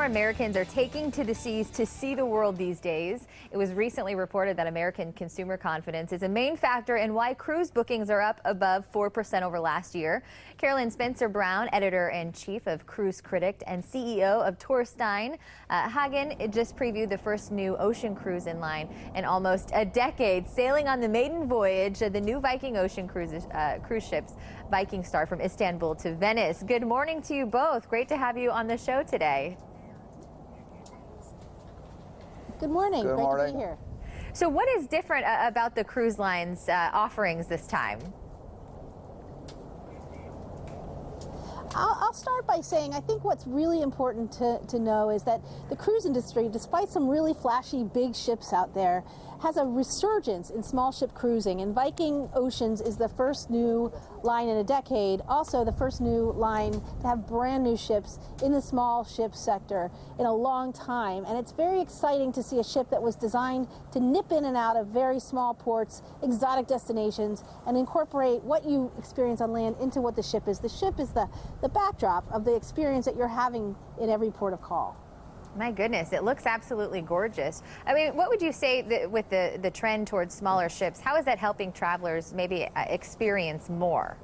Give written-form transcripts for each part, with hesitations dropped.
more Americans are taking to the seas to see the world these days. It was recently reported that American consumer confidence is a main factor in why cruise bookings are up above 4% over last year. Carolyn Spencer-Brown, editor-in-chief of Cruise Critic and CEO of Torstein Hagen, just previewed the first new ocean cruise in line in almost a decade, sailing on the maiden voyage of the new Viking Ocean cruise ships, Viking Star, from Istanbul to Venice. Good morning to you both. Great to have you on the show today. Good morning. Good morning. Great to be here. So what is different about the cruise line's offerings this time? I'll start by saying I think what's really important to know is that the cruise industry, despite some really flashy big ships out there, has a resurgence in small ship cruising, and Viking Oceans is the first new line in a decade, also the first new line to have brand new ships in the small ship sector in a long time. And it's very exciting to see a ship that was designed to nip in and out of very small ports, exotic destinations, and incorporate what you experience on land into what the ship is. The ship is the backdrop of the experience that you're having in every port of call. My goodness, it looks absolutely gorgeous. I mean, what would you say that with the trend towards smaller ships, how is that helping travelers maybe experience more?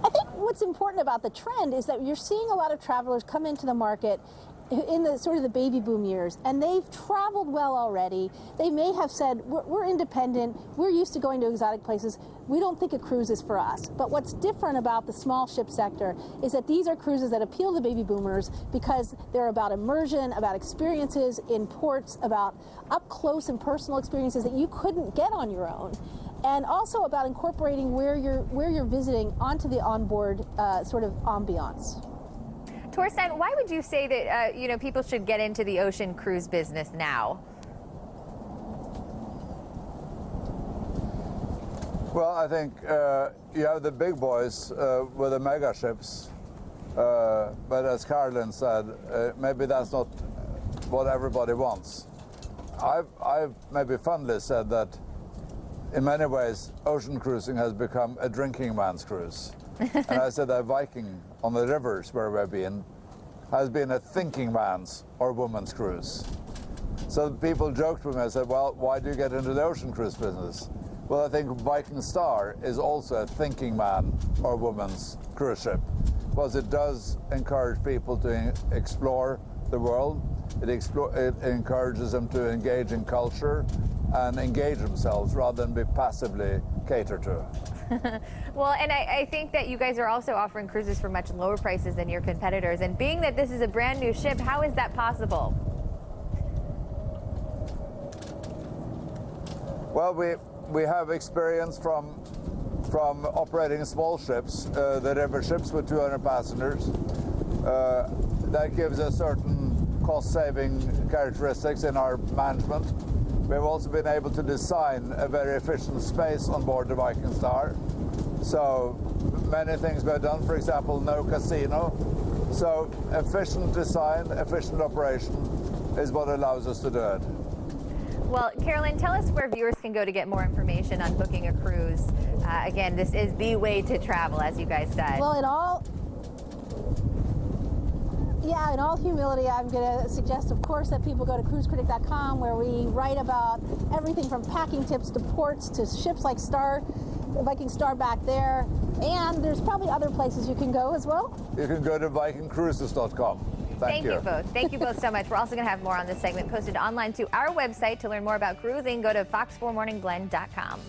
I think what's important about the trend is that you're seeing a lot of travelers come into the market in the sort of the baby boom years, and they've traveled well already. They may have said, we're independent, we're used to going to exotic places, we don't think a cruise is for us. But what's different about the small ship sector is that these are cruises that appeal to baby boomers because they're about immersion, about experiences in ports, about up close and personal experiences that you couldn't get on your own, and also about incorporating where you're visiting onto the onboard sort of ambiance. Torstein, why would you say that people should get into the ocean cruise business now? Well, I think you have the big boys with the mega ships, but as Carolyn said, maybe that's not what everybody wants. I've maybe fondly said that in many ways ocean cruising has become a drinking man's cruise. And I said that Viking on the rivers where we've been has been a thinking man's or woman's cruise. So people joked with me and said, well, why do you get into the ocean cruise business? Well, I think Viking Star is also a thinking man or woman's cruise ship, because it does encourage people to explore the world. It encourages them to engage in culture and engage themselves rather than be passively catered to. Well, and I think that you guys are also offering cruises for much lower prices than your competitors. And being that this is a brand new ship, how is that possible? Well, we have experience from operating small ships, the river ships with 200 passengers. That gives us certain cost-saving characteristics in our management. We've also been able to design a very efficient space on board the Viking Star. So many things we've done, for example, no casino. So efficient design, efficient operation is what allows us to do it. Well, Carolyn, tell us where viewers can go to get more information on booking a cruise. Again, this is the way to travel, as you guys said. Well, in all humility, I'm going to suggest, of course, that people go to cruisecritic.com, where we write about everything from packing tips to ports to ships like Viking Star back there. And there's probably other places you can go as well. You can go to vikingcruises.com. Thank you both. Thank you both so much. We're also going to have more on this segment posted online to our website. To learn more about cruising, go to fox4morningblend.com.